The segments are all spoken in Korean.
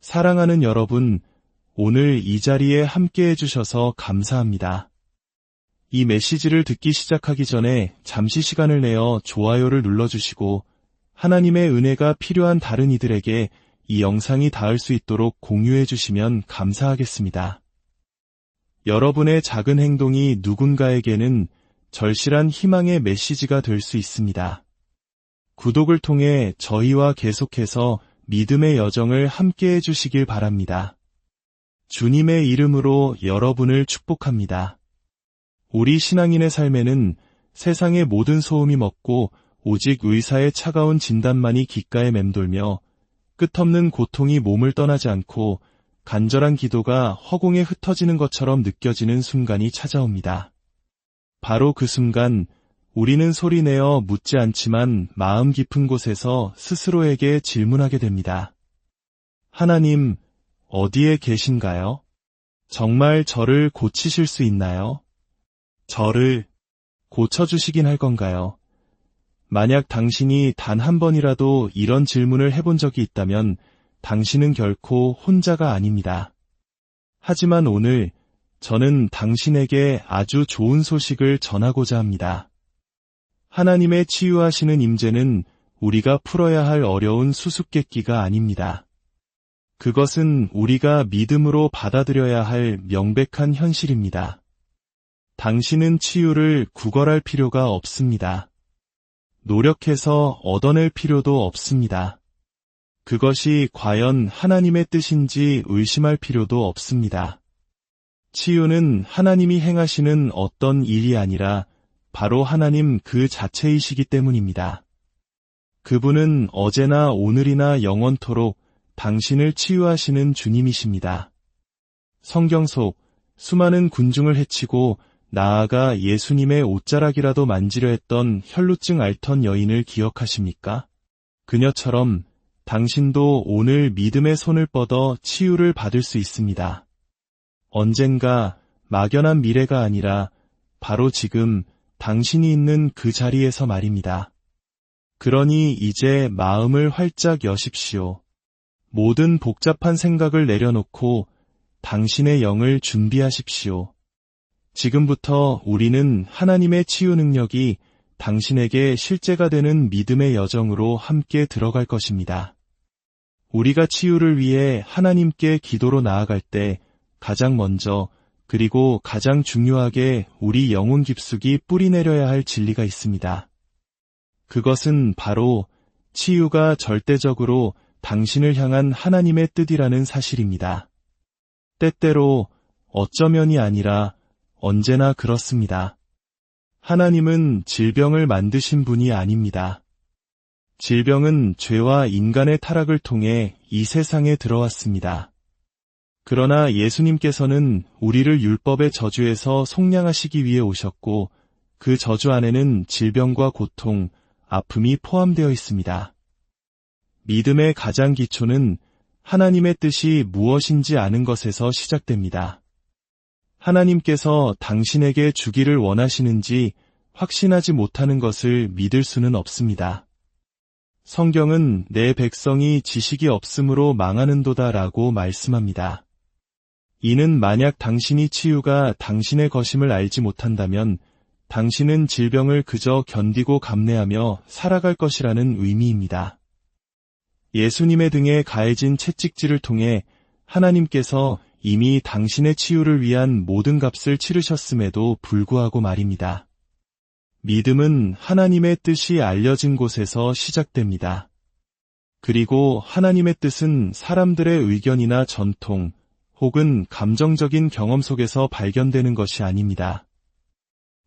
사랑하는 여러분, 오늘 이 자리에 함께 해주셔서 감사합니다. 이 메시지를 듣기 시작하기 전에 잠시 시간을 내어 좋아요를 눌러주시고 하나님의 은혜가 필요한 다른 이들에게 이 영상이 닿을 수 있도록 공유해 주시면 감사하겠습니다. 여러분의 작은 행동이 누군가에게는 절실한 희망의 메시지가 될 수 있습니다. 구독을 통해 저희와 계속해서 믿음의 여정을 함께 해주시길 바랍니다. 주님의 이름으로 여러분을 축복합니다. 우리 신앙인의 삶에는 세상의 모든 소음이 멎고 오직 의사의 차가운 진단만이 귓가에 맴돌며 끝없는 고통이 몸을 떠나지 않고 간절한 기도가 허공에 흩어지는 것처럼 느껴지는 순간이 찾아옵니다. 바로 그 순간 우리는 소리내어 묻지 않지만 마음 깊은 곳에서 스스로에게 질문하게 됩니다. 하나님, 어디에 계신가요? 정말 저를 고치실 수 있나요? 저를 고쳐주시긴 할 건가요? 만약 당신이 단 한 번이라도 이런 질문을 해본 적이 있다면 당신은 결코 혼자가 아닙니다. 하지만 오늘 저는 당신에게 아주 좋은 소식을 전하고자 합니다. 하나님의 치유하시는 임재는 우리가 풀어야 할 어려운 수수께끼가 아닙니다. 그것은 우리가 믿음으로 받아들여야 할 명백한 현실입니다. 당신은 치유를 구걸할 필요가 없습니다. 노력해서 얻어낼 필요도 없습니다. 그것이 과연 하나님의 뜻인지 의심할 필요도 없습니다. 치유는 하나님이 행하시는 어떤 일이 아니라 바로 하나님 그 자체이시기 때문입니다. 그분은 어제나 오늘이나 영원토록 당신을 치유하시는 주님이십니다. 성경 속 수많은 군중을 해치고 나아가 예수님의 옷자락이라도 만지려 했던 혈루증 앓던 여인을 기억하십니까? 그녀처럼 당신도 오늘 믿음의 손을 뻗어 치유를 받을 수 있습니다. 언젠가 막연한 미래가 아니라 바로 지금 당신이 있는 그 자리에서 말입니다. 그러니 이제 마음을 활짝 여십시오. 모든 복잡한 생각을 내려놓고 당신의 영을 준비하십시오. 지금부터 우리는 하나님의 치유 능력이 당신에게 실제가 되는 믿음의 여정으로 함께 들어갈 것입니다. 우리가 치유를 위해 하나님께 기도로 나아갈 때 가장 먼저 그리고 가장 중요하게 우리 영혼 깊숙이 뿌리내려야 할 진리가 있습니다. 그것은 바로 치유가 절대적으로 당신을 향한 하나님의 뜻이라는 사실입니다. 때때로 어쩌면이 아니라 언제나 그렇습니다. 하나님은 질병을 만드신 분이 아닙니다. 질병은 죄와 인간의 타락을 통해 이 세상에 들어왔습니다. 그러나 예수님께서는 우리를 율법의 저주에서 속량하시기 위해 오셨고 그 저주 안에는 질병과 고통, 아픔이 포함되어 있습니다. 믿음의 가장 기초는 하나님의 뜻이 무엇인지 아는 것에서 시작됩니다. 하나님께서 당신에게 주기를 원하시는지 확신하지 못하는 것을 믿을 수는 없습니다. 성경은 내 백성이 지식이 없으므로 망하는도다 라고 말씀합니다. 이는 만약 당신이 치유가 당신의 것임을 알지 못한다면 당신은 질병을 그저 견디고 감내하며 살아갈 것이라는 의미입니다. 예수님의 등에 가해진 채찍질을 통해 하나님께서 이미 당신의 치유를 위한 모든 값을 치르셨음에도 불구하고 말입니다. 믿음은 하나님의 뜻이 알려진 곳에서 시작됩니다. 그리고 하나님의 뜻은 사람들의 의견이나 전통, 혹은 감정적인 경험 속에서 발견되는 것이 아닙니다.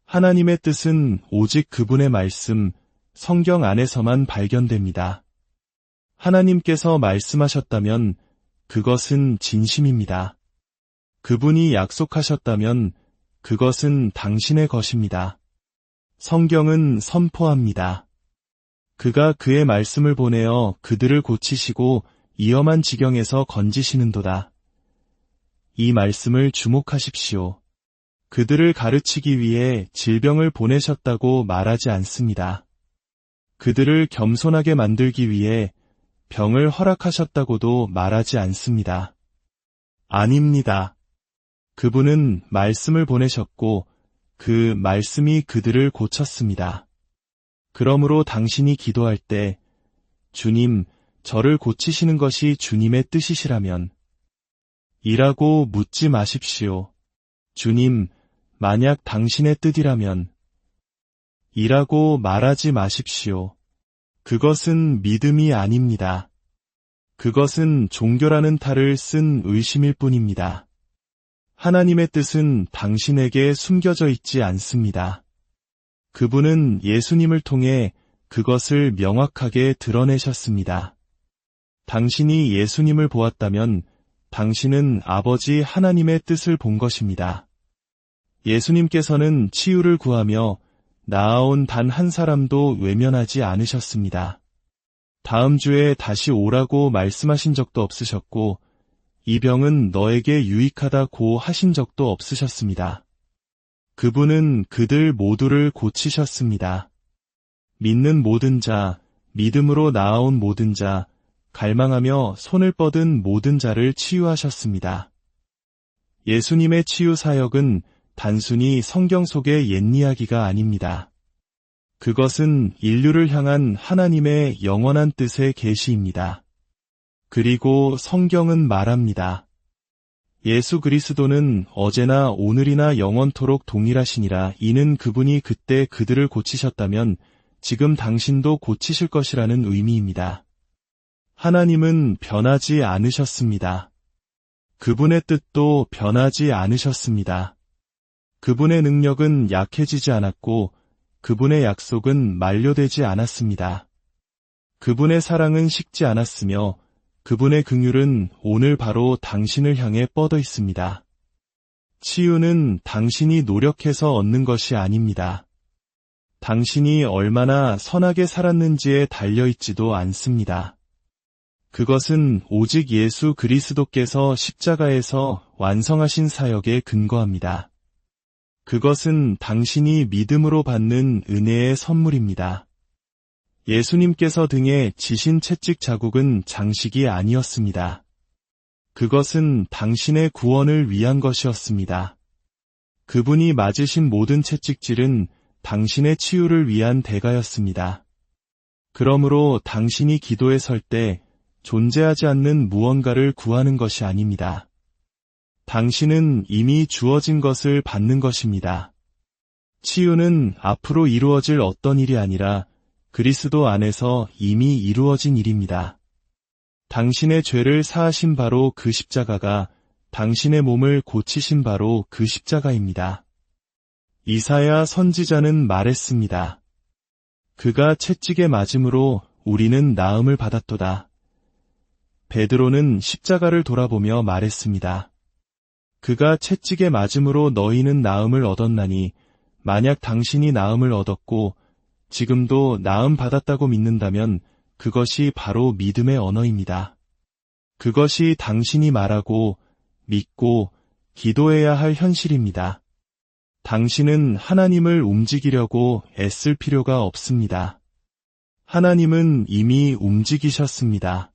하나님의 뜻은 오직 그분의 말씀, 성경 안에서만 발견됩니다. 하나님께서 말씀하셨다면 그것은 진심입니다. 그분이 약속하셨다면 그것은 당신의 것입니다. 성경은 선포합니다. 그가 그의 말씀을 보내어 그들을 고치시고 위험한 지경에서 건지시는도다. 이 말씀을 주목하십시오. 그들을 가르치기 위해 질병을 보내셨다고 말하지 않습니다. 그들을 겸손하게 만들기 위해 병을 허락하셨다고도 말하지 않습니다. 아닙니다. 그분은 말씀을 보내셨고 그 말씀이 그들을 고쳤습니다. 그러므로 당신이 기도할 때 주님, 저를 고치시는 것이 주님의 뜻이시라면 이라고 묻지 마십시오. 주님, 만약 당신의 뜻이라면 이라고 말하지 마십시오. 그것은 믿음이 아닙니다. 그것은 종교라는 탈을 쓴 의심일 뿐입니다. 하나님의 뜻은 당신에게 숨겨져 있지 않습니다. 그분은 예수님을 통해 그것을 명확하게 드러내셨습니다. 당신이 예수님을 보았다면 당신은 아버지 하나님의 뜻을 본 것입니다. 예수님께서는 치유를 구하며 나아온 단 한 사람도 외면하지 않으셨습니다. 다음 주에 다시 오라고 말씀하신 적도 없으셨고 이 병은 너에게 유익하다고 하신 적도 없으셨습니다. 그분은 그들 모두를 고치셨습니다. 믿는 모든 자, 믿음으로 나아온 모든 자, 갈망하며 손을 뻗은 모든 자를 치유하셨습니다. 예수님의 치유 사역은 단순히 성경 속의 옛 이야기가 아닙니다. 그것은 인류를 향한 하나님의 영원한 뜻의 계시입니다. 그리고 성경은 말합니다. 예수 그리스도는 어제나 오늘이나 영원토록 동일하시니라. 이는 그분이 그때 그들을 고치셨다면 지금 당신도 고치실 것이라는 의미입니다. 하나님은 변하지 않으셨습니다. 그분의 뜻도 변하지 않으셨습니다. 그분의 능력은 약해지지 않았고 그분의 약속은 만료되지 않았습니다. 그분의 사랑은 식지 않았으며 그분의 긍휼은 오늘 바로 당신을 향해 뻗어 있습니다. 치유는 당신이 노력해서 얻는 것이 아닙니다. 당신이 얼마나 선하게 살았는지에 달려있지도 않습니다. 그것은 오직 예수 그리스도께서 십자가에서 완성하신 사역에 근거합니다. 그것은 당신이 믿음으로 받는 은혜의 선물입니다. 예수님께서 등에 지신 채찍 자국은 장식이 아니었습니다. 그것은 당신의 구원을 위한 것이었습니다. 그분이 맞으신 모든 채찍질은 당신의 치유를 위한 대가였습니다. 그러므로 당신이 기도에 설 때 존재하지 않는 무언가를 구하는 것이 아닙니다. 당신은 이미 주어진 것을 받는 것입니다. 치유는 앞으로 이루어질 어떤 일이 아니라 그리스도 안에서 이미 이루어진 일입니다. 당신의 죄를 사하신 바로 그 십자가가 당신의 몸을 고치신 바로 그 십자가입니다. 이사야 선지자는 말했습니다. 그가 채찍에 맞음으로 우리는 나음을 받았도다. 베드로는 십자가를 돌아보며 말했습니다. 그가 채찍에 맞음으로 너희는 나음을 얻었나니 만약 당신이 나음을 얻었고 지금도 나음 받았다고 믿는다면 그것이 바로 믿음의 언어입니다. 그것이 당신이 말하고 믿고 기도해야 할 현실입니다. 당신은 하나님을 움직이려고 애쓸 필요가 없습니다. 하나님은 이미 움직이셨습니다.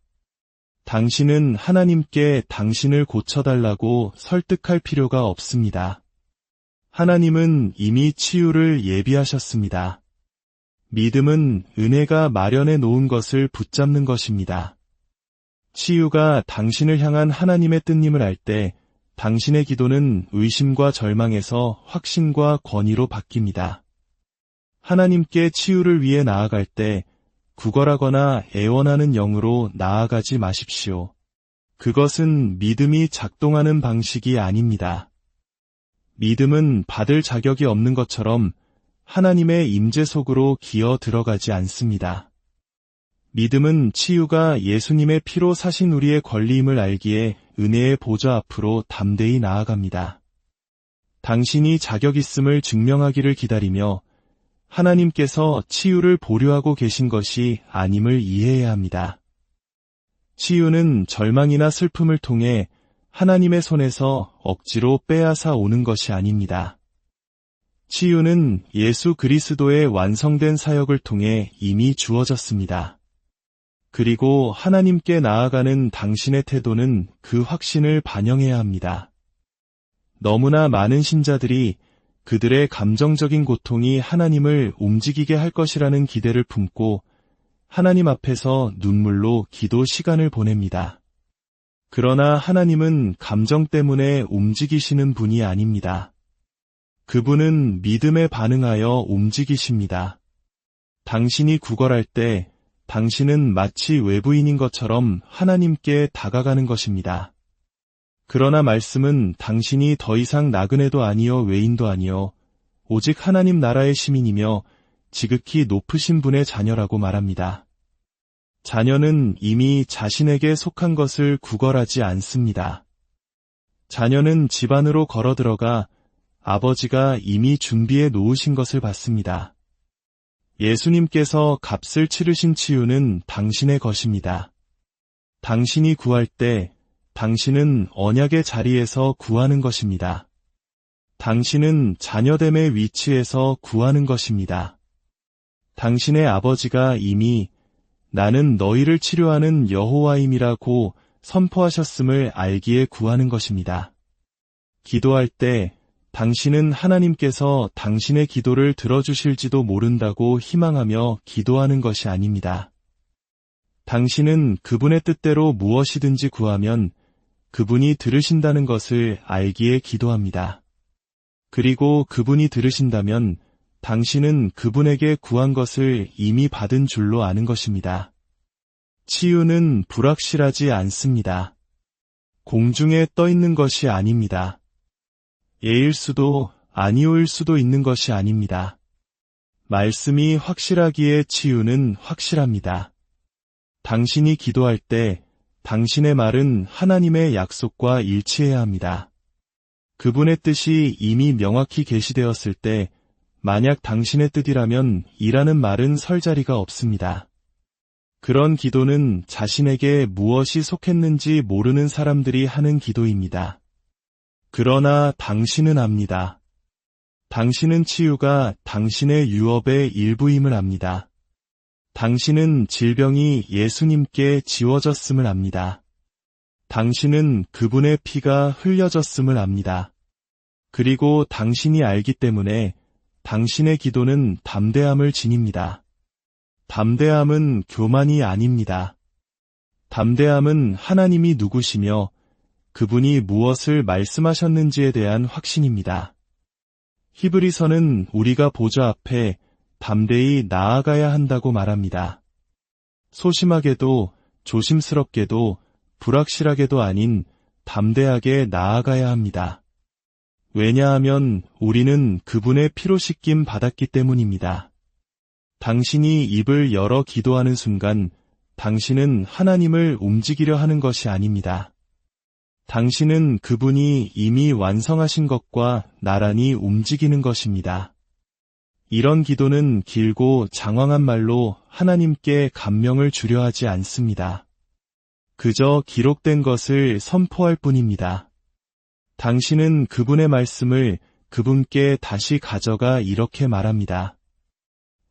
당신은 하나님께 당신을 고쳐달라고 설득할 필요가 없습니다. 하나님은 이미 치유를 예비하셨습니다. 믿음은 은혜가 마련해 놓은 것을 붙잡는 것입니다. 치유가 당신을 향한 하나님의 뜻임을 알 때 당신의 기도는 의심과 절망에서 확신과 권위로 바뀝니다. 하나님께 치유를 위해 나아갈 때 구걸하거나 애원하는 영으로 나아가지 마십시오. 그것은 믿음이 작동하는 방식이 아닙니다. 믿음은 받을 자격이 없는 것처럼 하나님의 임재 속으로 기어 들어가지 않습니다. 믿음은 치유가 예수님의 피로 사신 우리의 권리임을 알기에 은혜의 보좌 앞으로 담대히 나아갑니다. 당신이 자격 있음을 증명하기를 기다리며 하나님께서 치유를 보류하고 계신 것이 아님을 이해해야 합니다. 치유는 절망이나 슬픔을 통해 하나님의 손에서 억지로 빼앗아 오는 것이 아닙니다. 치유는 예수 그리스도의 완성된 사역을 통해 이미 주어졌습니다. 그리고 하나님께 나아가는 당신의 태도는 그 확신을 반영해야 합니다. 너무나 많은 신자들이 그들의 감정적인 고통이 하나님을 움직이게 할 것이라는 기대를 품고 하나님 앞에서 눈물로 기도 시간을 보냅니다. 그러나 하나님은 감정 때문에 움직이시는 분이 아닙니다. 그분은 믿음에 반응하여 움직이십니다. 당신이 구걸할 때 당신은 마치 외부인인 것처럼 하나님께 다가가는 것입니다. 그러나 말씀은 당신이 더 이상 나그네도 아니요 외인도 아니요 오직 하나님 나라의 시민이며 지극히 높으신 분의 자녀라고 말합니다. 자녀는 이미 자신에게 속한 것을 구걸하지 않습니다. 자녀는 집 안으로 걸어 들어가 아버지가 이미 준비해 놓으신 것을 받습니다. 예수님께서 값을 치르신 치유는 당신의 것입니다. 당신이 구할 때 당신은 언약의 자리에서 구하는 것입니다. 당신은 자녀됨의 위치에서 구하는 것입니다. 당신의 아버지가 이미 나는 너희를 치료하는 여호와임이라고 선포하셨음을 알기에 구하는 것입니다. 기도할 때 당신은 하나님께서 당신의 기도를 들어주실지도 모른다고 희망하며 기도하는 것이 아닙니다. 당신은 그분의 뜻대로 무엇이든지 구하면 그분이 들으신다는 것을 알기에 기도합니다. 그리고 그분이 들으신다면 당신은 그분에게 구한 것을 이미 받은 줄로 아는 것입니다. 치유는 불확실하지 않습니다. 공중에 떠 있는 것이 아닙니다. 예일 수도 아니오일 수도 있는 것이 아닙니다. 말씀이 확실하기에 치유는 확실합니다. 당신이 기도할 때 당신의 말은 하나님의 약속과 일치해야 합니다. 그분의 뜻이 이미 명확히 계시되었을 때 만약 당신의 뜻이라면 이라는 말은 설 자리가 없습니다. 그런 기도는 자신에게 무엇이 속했는지 모르는 사람들이 하는 기도입니다. 그러나 당신은 압니다. 당신은 치유가 당신의 유업의 일부임을 압니다. 당신은 질병이 예수님께 지워졌음을 압니다. 당신은 그분의 피가 흘려졌음을 압니다. 그리고 당신이 알기 때문에 당신의 기도는 담대함을 지닙니다. 담대함은 교만이 아닙니다. 담대함은 하나님이 누구시며 그분이 무엇을 말씀하셨는지에 대한 확신입니다. 히브리서는 우리가 보좌 앞에 담대히 나아가야 한다고 말합니다. 소심하게도 조심스럽게도 불확실하게도 아닌 담대하게 나아가야 합니다. 왜냐하면 우리는 그분의 피로 씻김 받았기 때문입니다. 당신이 입을 열어 기도하는 순간 당신은 하나님을 움직이려 하는 것이 아닙니다. 당신은 그분이 이미 완성하신 것과 나란히 움직이는 것입니다. 이런 기도는 길고 장황한 말로 하나님께 감명을 주려 하지 않습니다. 그저 기록된 것을 선포할 뿐입니다. 당신은 그분의 말씀을 그분께 다시 가져가 이렇게 말합니다.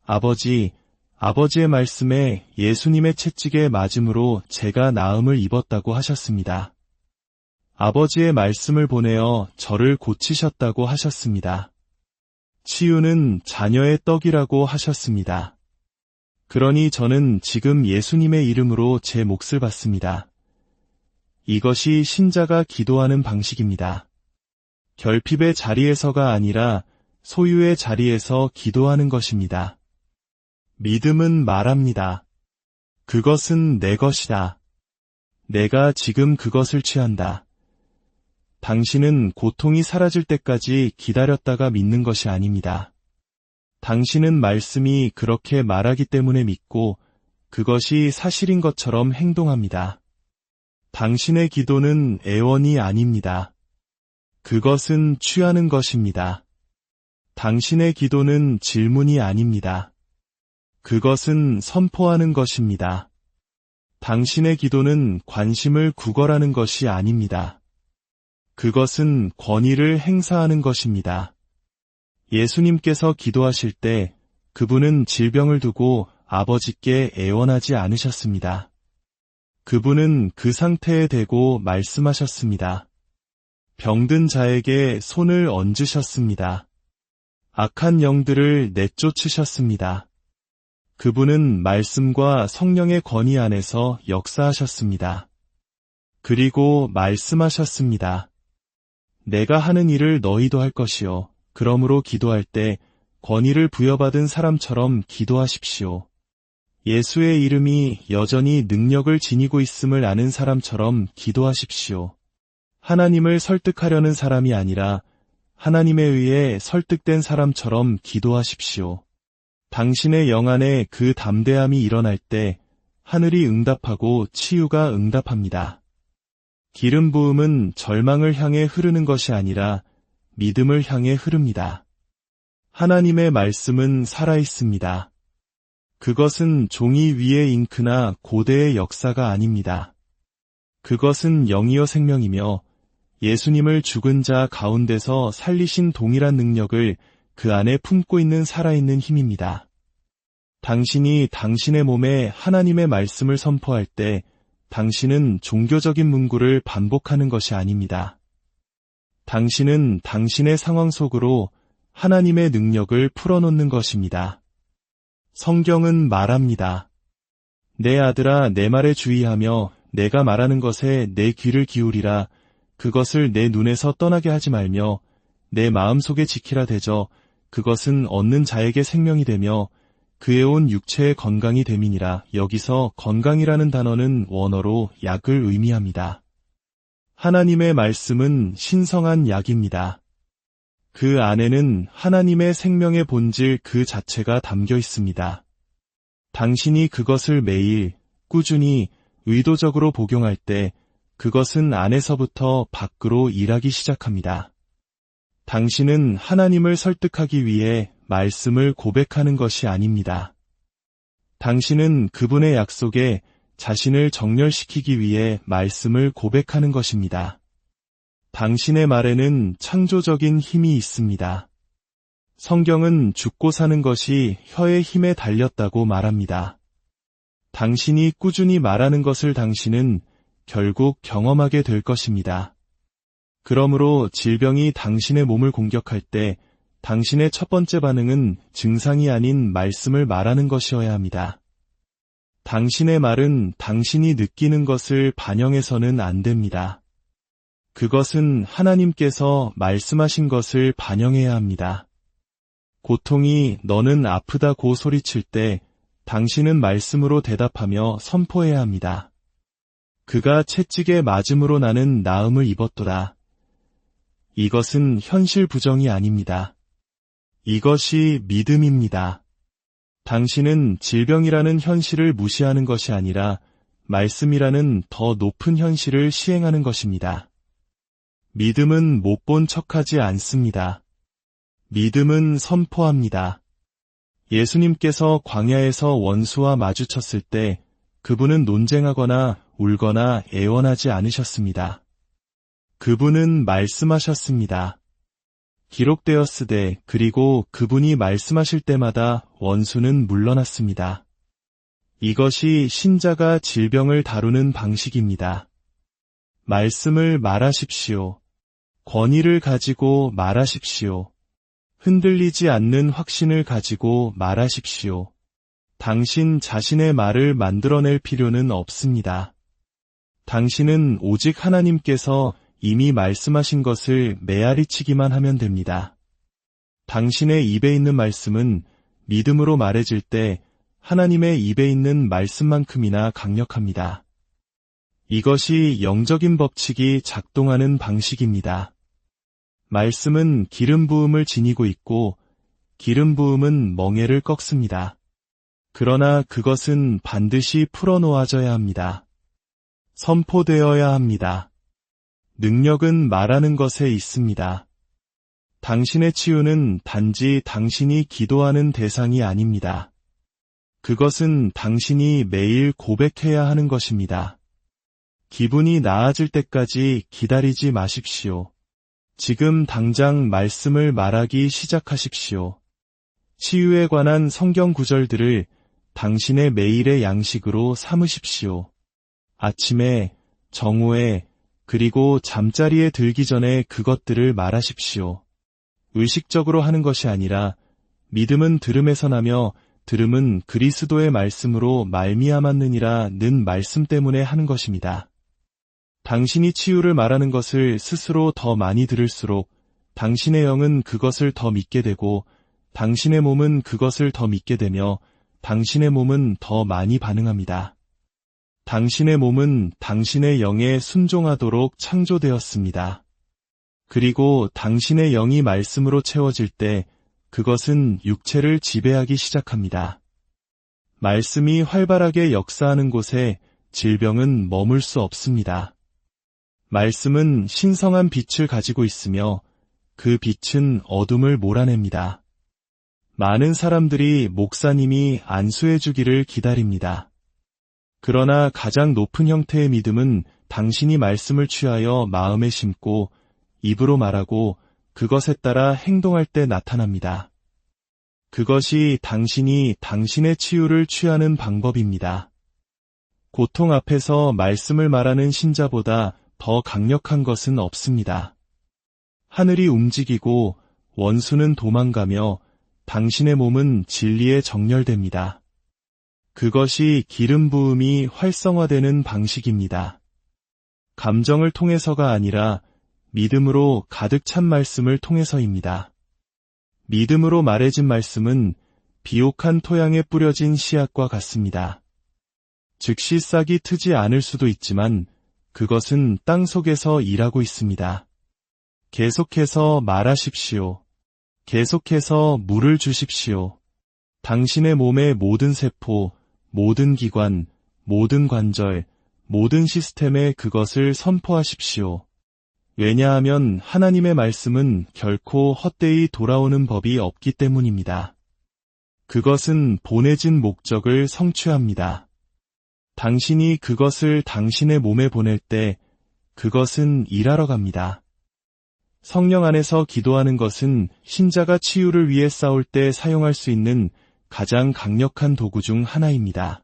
아버지의 말씀에 예수님의 채찍에 맞음으로 제가 나음을 입었다고 하셨습니다. 아버지의 말씀을 보내어 저를 고치셨다고 하셨습니다. 치유는 자녀의 떡이라고 하셨습니다. 그러니 저는 지금 예수님의 이름으로 제 몫을 받습니다. 이것이 신자가 기도하는 방식입니다. 결핍의 자리에서가 아니라 소유의 자리에서 기도하는 것입니다. 믿음은 말합니다. 그것은 내 것이다. 내가 지금 그것을 취한다. 당신은 고통이 사라질 때까지 기다렸다가 믿는 것이 아닙니다. 당신은 말씀이 그렇게 말하기 때문에 믿고 그것이 사실인 것처럼 행동합니다. 당신의 기도는 애원이 아닙니다. 그것은 취하는 것입니다. 당신의 기도는 질문이 아닙니다. 그것은 선포하는 것입니다. 당신의 기도는 관심을 구걸하는 것이 아닙니다. 그것은 권위를 행사하는 것입니다. 예수님께서 기도하실 때 그분은 질병을 두고 아버지께 애원하지 않으셨습니다. 그분은 그 상태에 대고 말씀하셨습니다. 병든 자에게 손을 얹으셨습니다. 악한 영들을 내쫓으셨습니다. 그분은 말씀과 성령의 권위 안에서 역사하셨습니다. 그리고 말씀하셨습니다. 내가 하는 일을 너희도 할 것이요. 그러므로 기도할 때 권위를 부여받은 사람처럼 기도하십시오. 예수의 이름이 여전히 능력을 지니고 있음을 아는 사람처럼 기도하십시오. 하나님을 설득하려는 사람이 아니라 하나님에 의해 설득된 사람처럼 기도하십시오. 당신의 영 안에 그 담대함이 일어날 때 하늘이 응답하고 치유가 응답합니다. 기름 부음은 절망을 향해 흐르는 것이 아니라 믿음을 향해 흐릅니다. 하나님의 말씀은 살아있습니다. 그것은 종이 위의 잉크나 고대의 역사가 아닙니다. 그것은 영이요 생명이며 예수님을 죽은 자 가운데서 살리신 동일한 능력을 그 안에 품고 있는 살아있는 힘입니다. 당신이 당신의 몸에 하나님의 말씀을 선포할 때 당신은 종교적인 문구를 반복하는 것이 아닙니다. 당신은 당신의 상황 속으로 하나님의 능력을 풀어놓는 것입니다. 성경은 말합니다. 내 아들아, 내 말에 주의하며 내가 말하는 것에 내 귀를 기울이라. 그것을 내 눈에서 떠나게 하지 말며 내 마음속에 지키라. 대저 그것은 얻는 자에게 생명이 되며 그의 온 육체의 건강이 됨이니라. 여기서 건강이라는 단어는 원어로 약을 의미합니다. 하나님의 말씀은 신성한 약입니다. 그 안에는 하나님의 생명의 본질 그 자체가 담겨 있습니다. 당신이 그것을 매일 꾸준히 의도적으로 복용할 때 그것은 안에서부터 밖으로 일하기 시작합니다. 당신은 하나님을 설득하기 위해 말씀을 고백하는 것이 아닙니다. 당신은 그분의 약속에 자신을 정렬시키기 위해 말씀을 고백하는 것입니다. 당신의 말에는 창조적인 힘이 있습니다. 성경은 죽고 사는 것이 혀의 힘에 달렸다고 말합니다. 당신이 꾸준히 말하는 것을 당신은 결국 경험하게 될 것입니다. 그러므로 질병이 당신의 몸을 공격할 때 당신의 첫 번째 반응은 증상이 아닌 말씀을 말하는 것이어야 합니다. 당신의 말은 당신이 느끼는 것을 반영해서는 안 됩니다. 그것은 하나님께서 말씀하신 것을 반영해야 합니다. 고통이 너는 아프다고 소리칠 때 당신은 말씀으로 대답하며 선포해야 합니다. 그가 채찍에 맞음으로 나는 나음을 입었도다. 이것은 현실 부정이 아닙니다. 이것이 믿음입니다. 당신은 질병이라는 현실을 무시하는 것이 아니라 말씀이라는 더 높은 현실을 시행하는 것입니다. 믿음은 못 본 척하지 않습니다. 믿음은 선포합니다. 예수님께서 광야에서 원수와 마주쳤을 때 그분은 논쟁하거나 울거나 애원하지 않으셨습니다. 그분은 말씀하셨습니다. 기록되었으되 그리고 그분이 말씀하실 때마다 원수는 물러났습니다. 이것이 신자가 질병을 다루는 방식입니다. 말씀을 말하십시오. 권위를 가지고 말하십시오. 흔들리지 않는 확신을 가지고 말하십시오. 당신 자신의 말을 만들어낼 필요는 없습니다. 당신은 오직 하나님께서 이미 말씀하신 것을 메아리치기만 하면 됩니다. 당신의 입에 있는 말씀은 믿음으로 말해질 때 하나님의 입에 있는 말씀만큼이나 강력합니다. 이것이 영적인 법칙이 작동하는 방식입니다. 말씀은 기름 부음을 지니고 있고 기름 부음은 멍에를 꺾습니다. 그러나 그것은 반드시 풀어놓아져야 합니다. 선포되어야 합니다. 능력은 말하는 것에 있습니다. 당신의 치유는 단지 당신이 기도하는 대상이 아닙니다. 그것은 당신이 매일 고백해야 하는 것입니다. 기분이 나아질 때까지 기다리지 마십시오. 지금 당장 말씀을 말하기 시작하십시오. 치유에 관한 성경 구절들을 당신의 매일의 양식으로 삼으십시오. 아침에, 정오에, 그리고 잠자리에 들기 전에 그것들을 말하십시오. 의식적으로 하는 것이 아니라 믿음은 들음에서 나며 들음은 그리스도의 말씀으로 말미암았느니라는 말씀 때문에 하는 것입니다. 당신이 치유를 말하는 것을 스스로 더 많이 들을수록 당신의 영은 그것을 더 믿게 되고 당신의 몸은 그것을 더 믿게 되며 당신의 몸은 더 많이 반응합니다. 당신의 몸은 당신의 영에 순종하도록 창조되었습니다. 그리고 당신의 영이 말씀으로 채워질 때 그것은 육체를 지배하기 시작합니다. 말씀이 활발하게 역사하는 곳에 질병은 머물 수 없습니다. 말씀은 신성한 빛을 가지고 있으며 그 빛은 어둠을 몰아냅니다. 많은 사람들이 목사님이 안수해 주기를 기다립니다. 그러나 가장 높은 형태의 믿음은 당신이 말씀을 취하여 마음에 심고 입으로 말하고 그것에 따라 행동할 때 나타납니다. 그것이 당신이 당신의 치유를 취하는 방법입니다. 고통 앞에서 말씀을 말하는 신자보다 더 강력한 것은 없습니다. 하늘이 움직이고 원수는 도망가며 당신의 몸은 진리에 정렬됩니다. 그것이 기름 부음이 활성화되는 방식입니다. 감정을 통해서가 아니라 믿음으로 가득 찬 말씀을 통해서입니다. 믿음으로 말해진 말씀은 비옥한 토양에 뿌려진 씨앗과 같습니다. 즉시 싹이 트지 않을 수도 있지만 그것은 땅 속에서 일하고 있습니다. 계속해서 말하십시오. 계속해서 물을 주십시오. 당신의 몸의 모든 세포, 모든 기관, 모든 관절, 모든 시스템에 그것을 선포하십시오. 왜냐하면 하나님의 말씀은 결코 헛되이 돌아오는 법이 없기 때문입니다. 그것은 보내진 목적을 성취합니다. 당신이 그것을 당신의 몸에 보낼 때 그것은 일하러 갑니다. 성령 안에서 기도하는 것은 신자가 치유를 위해 싸울 때 사용할 수 있는 가장 강력한 도구 중 하나입니다.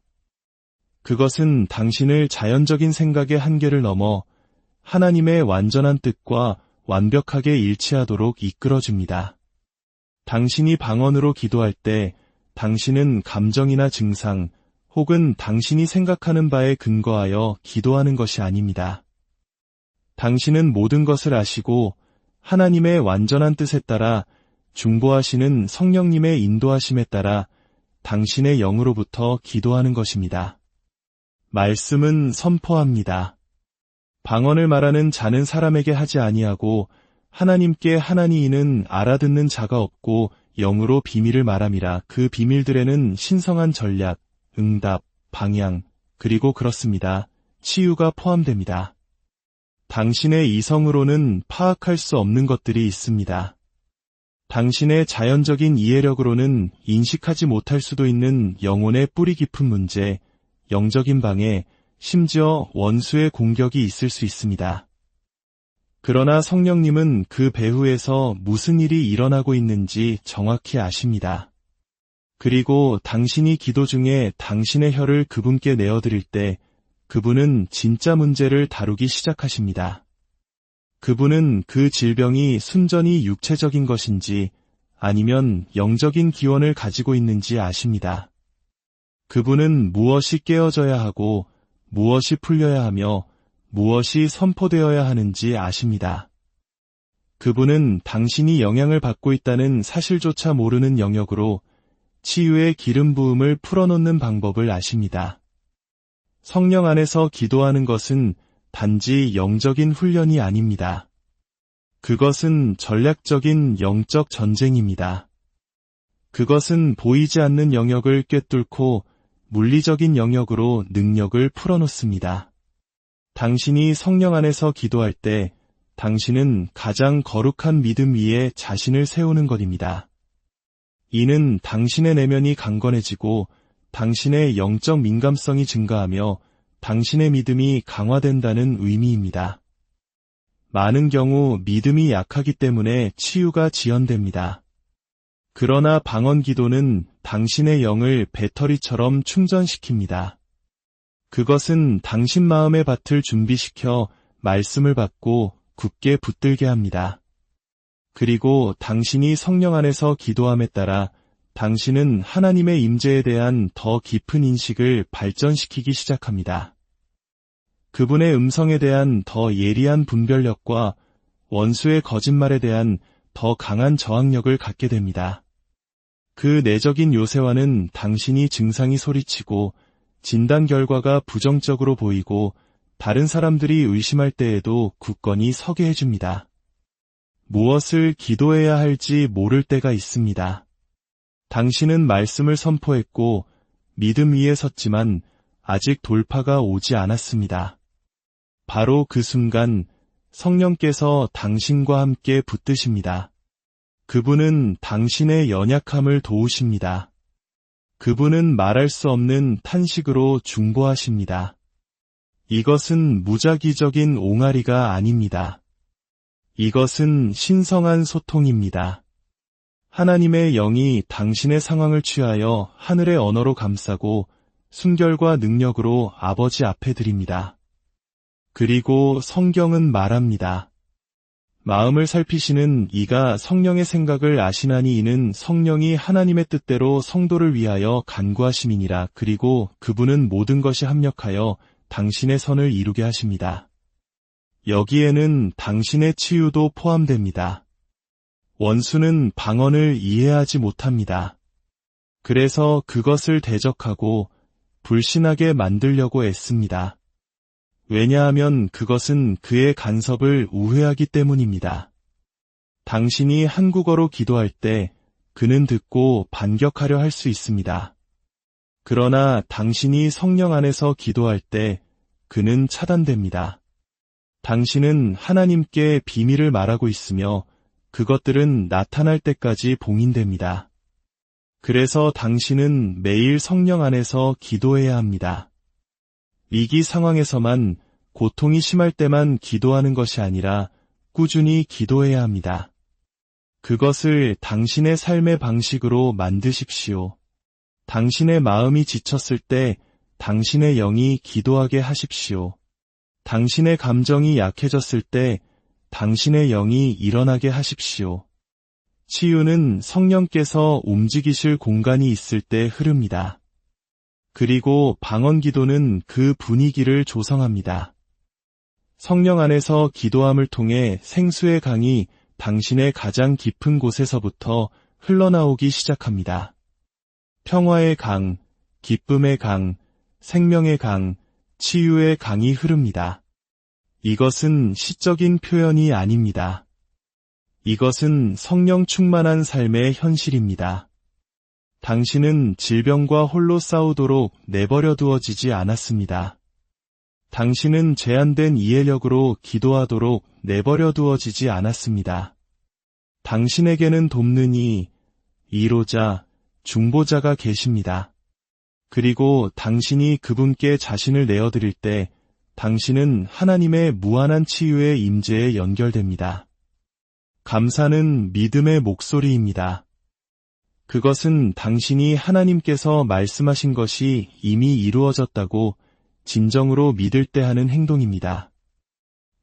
그것은 당신을 자연적인 생각의 한계를 넘어 하나님의 완전한 뜻과 완벽하게 일치하도록 이끌어줍니다. 당신이 방언으로 기도할 때 당신은 감정이나 증상 혹은 당신이 생각하는 바에 근거하여 기도하는 것이 아닙니다. 당신은 모든 것을 아시고 하나님의 완전한 뜻에 따라 중보하시는 성령님의 인도하심에 따라 당신의 영으로부터 기도하는 것입니다. 말씀은 선포합니다. 방언을 말하는 자는 사람에게 하지 아니하고 하나님께 하나니 이는 알아듣는 자가 없고 영으로 비밀을 말함이라. 그 비밀들에는 신성한 전략, 응답, 방향, 그리고 그렇습니다. 치유가 포함됩니다. 당신의 이성으로는 파악할 수 없는 것들이 있습니다. 당신의 자연적인 이해력으로는 인식하지 못할 수도 있는 영혼의 뿌리 깊은 문제, 영적인 방해, 심지어 원수의 공격이 있을 수 있습니다. 그러나 성령님은 그 배후에서 무슨 일이 일어나고 있는지 정확히 아십니다. 그리고 당신이 기도 중에 당신의 혀를 그분께 내어드릴 때 그분은 진짜 문제를 다루기 시작하십니다. 그분은 그 질병이 순전히 육체적인 것인지 아니면 영적인 기원을 가지고 있는지 아십니다. 그분은 무엇이 깨어져야 하고 무엇이 풀려야 하며 무엇이 선포되어야 하는지 아십니다. 그분은 당신이 영향을 받고 있다는 사실조차 모르는 영역으로 치유의 기름 부음을 풀어놓는 방법을 아십니다. 성령 안에서 기도하는 것은 단지 영적인 훈련이 아닙니다. 그것은 전략적인 영적 전쟁입니다. 그것은 보이지 않는 영역을 꿰뚫고 물리적인 영역으로 능력을 풀어놓습니다. 당신이 성령 안에서 기도할 때 당신은 가장 거룩한 믿음 위에 자신을 세우는 것입니다. 이는 당신의 내면이 강건해지고 당신의 영적 민감성이 증가하며 당신의 믿음이 강화된다는 의미입니다. 많은 경우 믿음이 약하기 때문에 치유가 지연됩니다. 그러나 방언 기도는 당신의 영을 배터리처럼 충전시킵니다. 그것은 당신 마음의 밭을 준비시켜 말씀을 받고 굳게 붙들게 합니다. 그리고 당신이 성령 안에서 기도함에 따라 당신은 하나님의 임재에 대한 더 깊은 인식을 발전시키기 시작합니다. 그분의 음성에 대한 더 예리한 분별력과 원수의 거짓말에 대한 더 강한 저항력을 갖게 됩니다. 그 내적인 요새와는 당신이 증상이 소리치고 진단 결과가 부정적으로 보이고 다른 사람들이 의심할 때에도 굳건히 서게 해줍니다. 무엇을 기도해야 할지 모를 때가 있습니다. 당신은 말씀을 선포했고 믿음 위에 섰지만 아직 돌파가 오지 않았습니다. 바로 그 순간 성령께서 당신과 함께 붙드십니다. 그분은 당신의 연약함을 도우십니다. 그분은 말할 수 없는 탄식으로 중보하십니다. 이것은 무작위적인 옹알이가 아닙니다. 이것은 신성한 소통입니다. 하나님의 영이 당신의 상황을 취하여 하늘의 언어로 감싸고 순결과 능력으로 아버지 앞에 드립니다. 그리고 성경은 말합니다. 마음을 살피시는 이가 성령의 생각을 아시나니 이는 성령이 하나님의 뜻대로 성도를 위하여 간구하심이니라. 그리고 그분은 모든 것이 합력하여 당신의 선을 이루게 하십니다. 여기에는 당신의 치유도 포함됩니다. 원수는 방언을 이해하지 못합니다. 그래서 그것을 대적하고 불신하게 만들려고 애씁니다. 왜냐하면 그것은 그의 간섭을 우회하기 때문입니다. 당신이 한국어로 기도할 때 그는 듣고 반격하려 할 수 있습니다. 그러나 당신이 성령 안에서 기도할 때 그는 차단됩니다. 당신은 하나님께 비밀을 말하고 있으며 그것들은 나타날 때까지 봉인됩니다. 그래서 당신은 매일 성령 안에서 기도해야 합니다. 위기 상황에서만 고통이 심할 때만 기도하는 것이 아니라 꾸준히 기도해야 합니다. 그것을 당신의 삶의 방식으로 만드십시오. 당신의 마음이 지쳤을 때 당신의 영이 기도하게 하십시오. 당신의 감정이 약해졌을 때 당신의 영이 일어나게 하십시오. 치유는 성령께서 움직이실 공간이 있을 때 흐릅니다. 그리고 방언 기도는 그 분위기를 조성합니다. 성령 안에서 기도함을 통해 생수의 강이 당신의 가장 깊은 곳에서부터 흘러나오기 시작합니다. 평화의 강, 기쁨의 강, 생명의 강, 치유의 강이 흐릅니다. 이것은 시적인 표현이 아닙니다. 이것은 성령 충만한 삶의 현실입니다. 당신은 질병과 홀로 싸우도록 내버려 두어지지 않았습니다. 당신은 제한된 이해력으로 기도하도록 내버려 두어지지 않았습니다. 당신에게는 돕는 이, 이로자, 중보자가 계십니다. 그리고 당신이 그분께 자신을 내어드릴 때 당신은 하나님의 무한한 치유의 임재에 연결됩니다. 감사는 믿음의 목소리입니다. 그것은 당신이 하나님께서 말씀하신 것이 이미 이루어졌다고 진정으로 믿을 때 하는 행동입니다.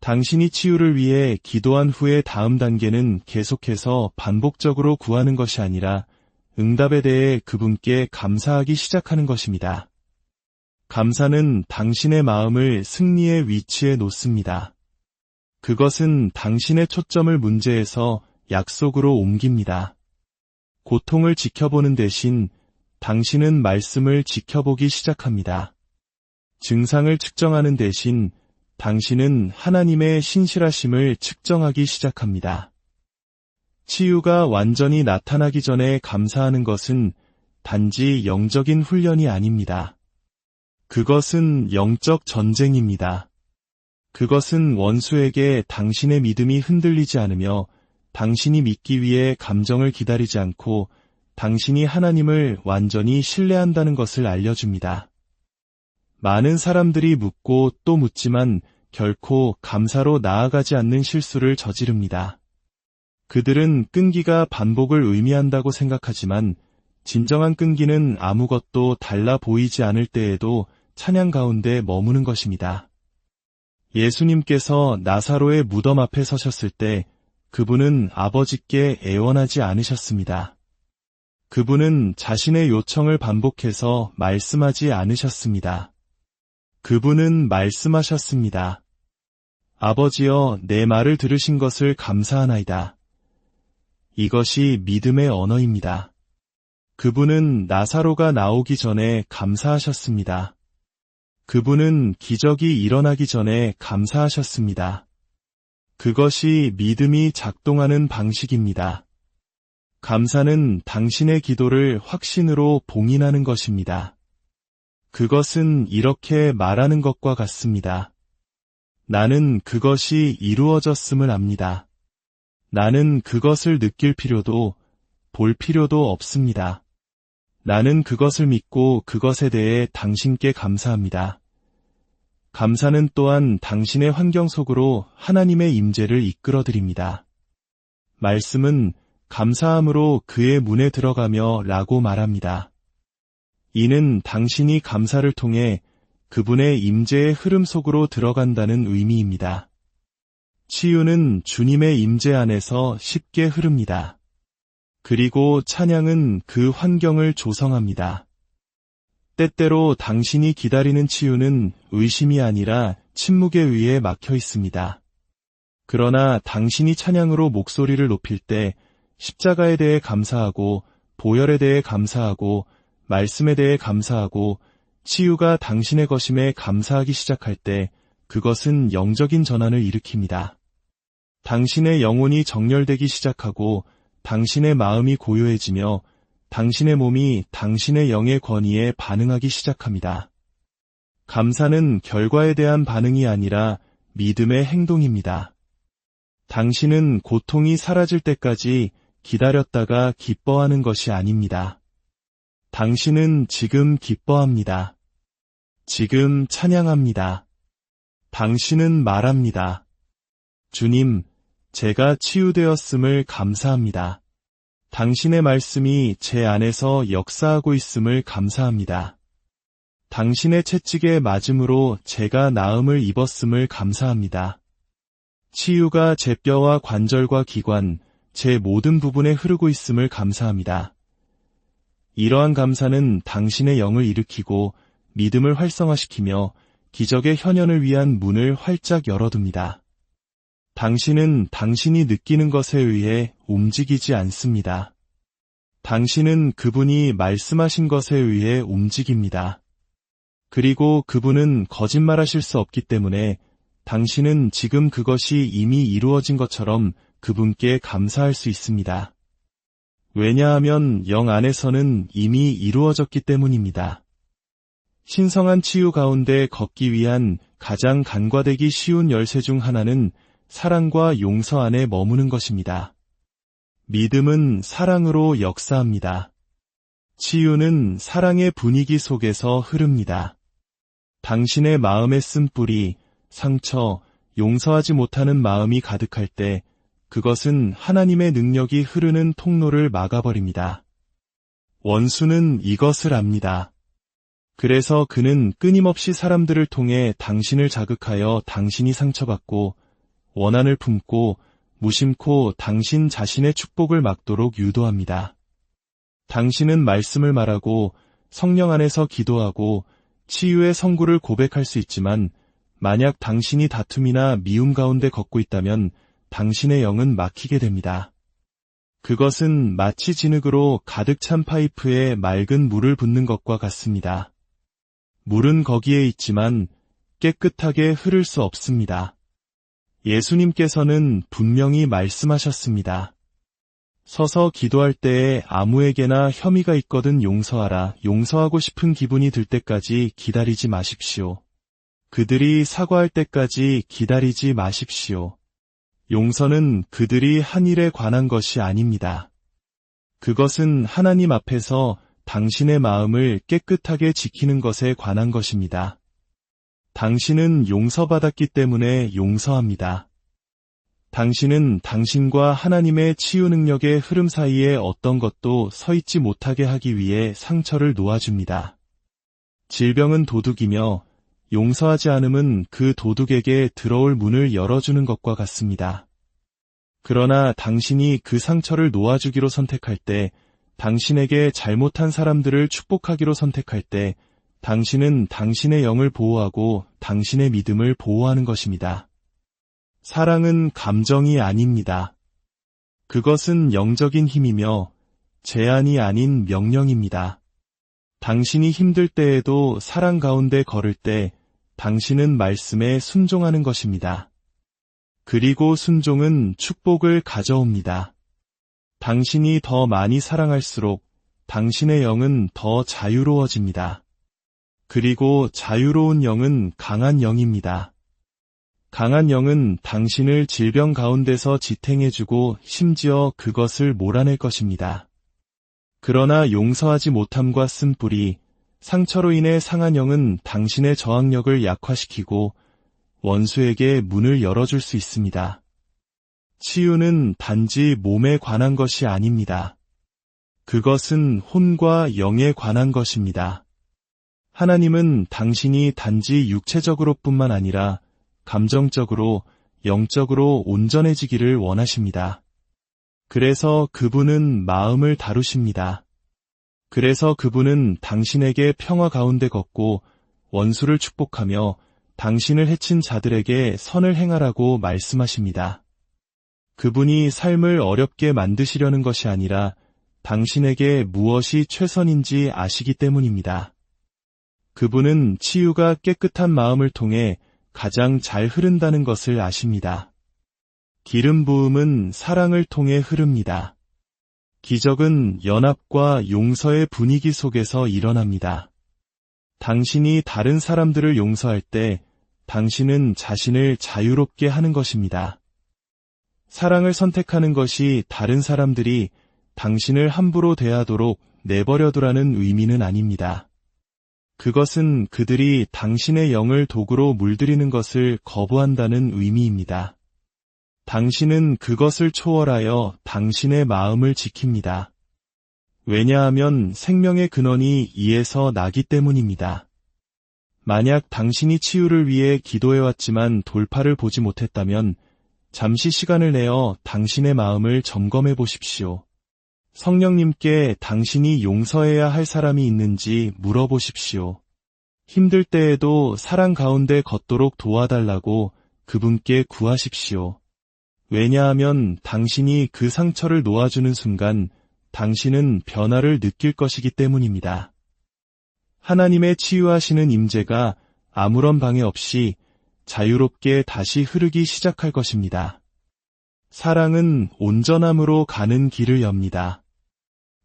당신이 치유를 위해 기도한 후의 다음 단계는 계속해서 반복적으로 구하는 것이 아니라 응답에 대해 그분께 감사하기 시작하는 것입니다. 감사는 당신의 마음을 승리의 위치에 놓습니다. 그것은 당신의 초점을 문제에서 약속으로 옮깁니다. 고통을 지켜보는 대신 당신은 말씀을 지켜보기 시작합니다. 증상을 측정하는 대신 당신은 하나님의 신실하심을 측정하기 시작합니다. 치유가 완전히 나타나기 전에 감사하는 것은 단지 영적인 훈련이 아닙니다. 그것은 영적 전쟁입니다. 그것은 원수에게 당신의 믿음이 흔들리지 않으며 당신이 믿기 위해 감정을 기다리지 않고 당신이 하나님을 완전히 신뢰한다는 것을 알려줍니다. 많은 사람들이 묻고 또 묻지만 결코 감사로 나아가지 않는 실수를 저지릅니다. 그들은 끈기가 반복을 의미한다고 생각하지만 진정한 끈기는 아무것도 달라 보이지 않을 때에도 찬양 가운데 머무는 것입니다. 예수님께서 나사로의 무덤 앞에 서셨을 때 그분은 아버지께 애원하지 않으셨습니다. 그분은 자신의 요청을 반복해서 말씀하지 않으셨습니다. 그분은 말씀하셨습니다. 아버지여, 내 말을 들으신 것을 감사하나이다. 이것이 믿음의 언어입니다. 그분은 나사로가 나오기 전에 감사하셨습니다. 그분은 기적이 일어나기 전에 감사하셨습니다. 그것이 믿음이 작동하는 방식입니다. 감사는 당신의 기도를 확신으로 봉인하는 것입니다. 그것은 이렇게 말하는 것과 같습니다. 나는 그것이 이루어졌음을 압니다. 나는 그것을 느낄 필요도 볼 필요도 없습니다. 나는 그것을 믿고 그것에 대해 당신께 감사합니다. 감사는 또한 당신의 환경 속으로 하나님의 임재를 이끌어드립니다. 말씀은 감사함으로 그의 문에 들어가며 라고 말합니다. 이는 당신이 감사를 통해 그분의 임재의 흐름 속으로 들어간다는 의미입니다. 치유는 주님의 임재 안에서 쉽게 흐릅니다. 그리고 찬양은 그 환경을 조성합니다. 때때로 당신이 기다리는 치유는 의심이 아니라 침묵에 의해 막혀 있습니다. 그러나 당신이 찬양으로 목소리를 높일 때 십자가에 대해 감사하고 보혈에 대해 감사하고 말씀에 대해 감사하고 치유가 당신의 것임에 감사하기 시작할 때 그것은 영적인 전환을 일으킵니다. 당신의 영혼이 정렬되기 시작하고 당신의 마음이 고요해지며 당신의 몸이 당신의 영의 권위에 반응하기 시작합니다. 감사는 결과에 대한 반응이 아니라 믿음의 행동입니다. 당신은 고통이 사라질 때까지 기다렸다가 기뻐하는 것이 아닙니다. 당신은 지금 기뻐합니다. 지금 찬양합니다. 당신은 말합니다. 주님, 제가 치유되었음을 감사합니다. 당신의 말씀이 제 안에서 역사하고 있음을 감사합니다. 당신의 채찍에 맞음으로 제가 나음을 입었음을 감사합니다. 치유가 제 뼈와 관절과 기관, 제 모든 부분에 흐르고 있음을 감사합니다. 이러한 감사는 당신의 영을 일으키고 믿음을 활성화시키며 기적의 현현을 위한 문을 활짝 열어둡니다. 당신은 당신이 느끼는 것에 의해 움직이지 않습니다. 당신은 그분이 말씀하신 것에 의해 움직입니다. 그리고 그분은 거짓말하실 수 없기 때문에 당신은 지금 그것이 이미 이루어진 것처럼 그분께 감사할 수 있습니다. 왜냐하면 영 안에서는 이미 이루어졌기 때문입니다. 신성한 치유 가운데 걷기 위한 가장 간과되기 쉬운 열쇠 중 하나는 사랑과 용서 안에 머무는 것입니다. 믿음은 사랑으로 역사합니다. 치유는 사랑의 분위기 속에서 흐릅니다. 당신의 마음에 쓴 뿌리, 상처, 용서하지 못하는 마음이 가득할 때 그것은 하나님의 능력이 흐르는 통로를 막아버립니다. 원수는 이것을 압니다. 그래서 그는 끊임없이 사람들을 통해 당신을 자극하여 당신이 상처받고 원한을 품고 무심코 당신 자신의 축복을 막도록 유도합니다. 당신은 말씀을 말하고 성령 안에서 기도하고 치유의 성구를 고백할 수 있지만 만약 당신이 다툼이나 미움 가운데 걷고 있다면 당신의 영은 막히게 됩니다. 그것은 마치 진흙으로 가득 찬 파이프에 맑은 물을 붓는 것과 같습니다. 물은 거기에 있지만 깨끗하게 흐를 수 없습니다. 예수님께서는 분명히 말씀하셨습니다. 서서 기도할 때에 아무에게나 혐의가 있거든 용서하라. 용서하고 싶은 기분이 들 때까지 기다리지 마십시오. 그들이 사과할 때까지 기다리지 마십시오. 용서는 그들이 한 일에 관한 것이 아닙니다. 그것은 하나님 앞에서 당신의 마음을 깨끗하게 지키는 것에 관한 것입니다. 당신은 용서받았기 때문에 용서합니다. 당신은 당신과 하나님의 치유 능력의 흐름 사이에 어떤 것도 서 있지 못하게 하기 위해 상처를 놓아줍니다. 질병은 도둑이며 용서하지 않음은 그 도둑에게 들어올 문을 열어주는 것과 같습니다. 그러나 당신이 그 상처를 놓아주기로 선택할 때, 당신에게 잘못한 사람들을 축복하기로 선택할 때, 당신은 당신의 영을 보호하고 당신의 믿음을 보호하는 것입니다. 사랑은 감정이 아닙니다. 그것은 영적인 힘이며 제한이 아닌 명령입니다. 당신이 힘들 때에도 사랑 가운데 걸을 때 당신은 말씀에 순종하는 것입니다. 그리고 순종은 축복을 가져옵니다. 당신이 더 많이 사랑할수록 당신의 영은 더 자유로워집니다. 그리고 자유로운 영은 강한 영입니다. 강한 영은 당신을 질병 가운데서 지탱해주고 심지어 그것을 몰아낼 것입니다. 그러나 용서하지 못함과 쓴뿌리, 상처로 인해 상한 영은 당신의 저항력을 약화시키고 원수에게 문을 열어줄 수 있습니다. 치유는 단지 몸에 관한 것이 아닙니다. 그것은 혼과 영에 관한 것입니다. 하나님은 당신이 단지 육체적으로뿐만 아니라 감정적으로, 영적으로 온전해지기를 원하십니다. 그래서 그분은 마음을 다루십니다. 그래서 그분은 당신에게 평화 가운데 걷고 원수를 축복하며 당신을 해친 자들에게 선을 행하라고 말씀하십니다. 그분이 삶을 어렵게 만드시려는 것이 아니라 당신에게 무엇이 최선인지 아시기 때문입니다. 그분은 치유가 깨끗한 마음을 통해 가장 잘 흐른다는 것을 아십니다. 기름 부음은 사랑을 통해 흐릅니다. 기적은 연합과 용서의 분위기 속에서 일어납니다. 당신이 다른 사람들을 용서할 때 당신은 자신을 자유롭게 하는 것입니다. 사랑을 선택하는 것이 다른 사람들이 당신을 함부로 대하도록 내버려두라는 의미는 아닙니다. 그것은 그들이 당신의 영을 도구로 물들이는 것을 거부한다는 의미입니다. 당신은 그것을 초월하여 당신의 마음을 지킵니다. 왜냐하면 생명의 근원이 이에서 나기 때문입니다. 만약 당신이 치유를 위해 기도해왔지만 돌파를 보지 못했다면 잠시 시간을 내어 당신의 마음을 점검해 보십시오. 성령님께 당신이 용서해야 할 사람이 있는지 물어보십시오. 힘들 때에도 사랑 가운데 걷도록 도와달라고 그분께 구하십시오. 왜냐하면 당신이 그 상처를 놓아주는 순간 당신은 변화를 느낄 것이기 때문입니다. 하나님의 치유하시는 임재가 아무런 방해 없이 자유롭게 다시 흐르기 시작할 것입니다. 사랑은 온전함으로 가는 길을 엽니다.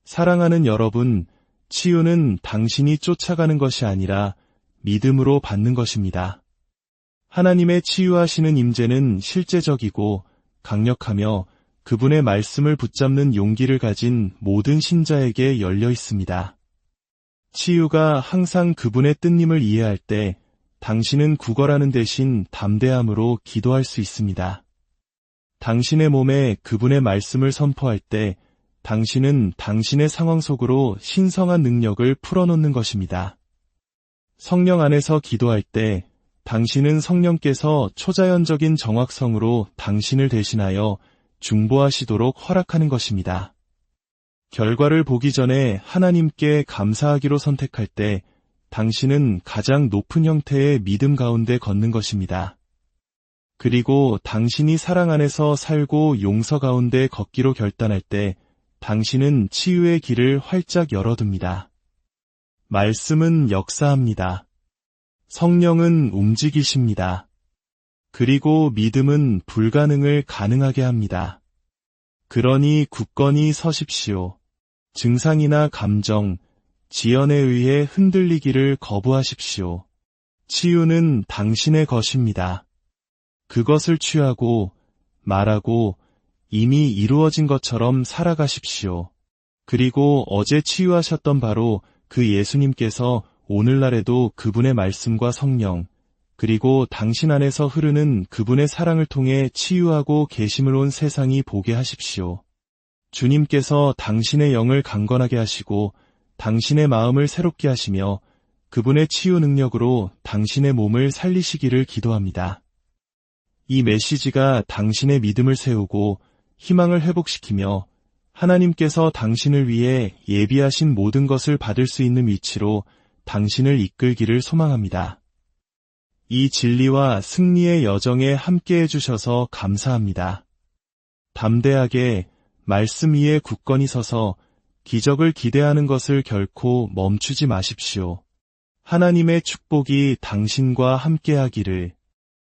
사랑하는 여러분, 치유는 당신이 쫓아가는 것이 아니라 믿음으로 받는 것입니다. 하나님의 치유하시는 임재는 실제적이고 강력하며 그분의 말씀을 붙잡는 용기를 가진 모든 신자에게 열려 있습니다. 치유가 항상 그분의 뜻님을 이해할 때 당신은 구걸하는 대신 담대함으로 기도할 수 있습니다. 당신의 몸에 그분의 말씀을 선포할 때 당신은 당신의 상황 속으로 신성한 능력을 풀어놓는 것입니다. 성령 안에서 기도할 때 당신은 성령께서 초자연적인 정확성으로 당신을 대신하여 중보하시도록 허락하는 것입니다. 결과를 보기 전에 하나님께 감사하기로 선택할 때 당신은 가장 높은 형태의 믿음 가운데 걷는 것입니다. 그리고 당신이 사랑 안에서 살고 용서 가운데 걷기로 결단할 때 당신은 치유의 길을 활짝 열어둡니다. 말씀은 역사합니다. 성령은 움직이십니다. 그리고 믿음은 불가능을 가능하게 합니다. 그러니 굳건히 서십시오. 증상이나 감정, 지연에 의해 흔들리기를 거부하십시오. 치유는 당신의 것입니다. 그것을 취하고 말하고 이미 이루어진 것처럼 살아가십시오. 그리고 어제 치유하셨던 바로 그 예수님께서 오늘날에도 그분의 말씀과 성령, 그리고 당신 안에서 흐르는 그분의 사랑을 통해 치유하고 계심을 온 세상이 보게 하십시오. 주님께서 당신의 영을 강건하게 하시고 당신의 마음을 새롭게 하시며 그분의 치유 능력으로 당신의 몸을 살리시기를 기도합니다. 이 메시지가 당신의 믿음을 세우고 희망을 회복시키며 하나님께서 당신을 위해 예비하신 모든 것을 받을 수 있는 위치로 당신을 이끌기를 소망합니다. 이 진리와 승리의 여정에 함께 해주셔서 감사합니다. 담대하게 말씀 위에 굳건히 서서 기적을 기대하는 것을 결코 멈추지 마십시오. 하나님의 축복이 당신과 함께하기를.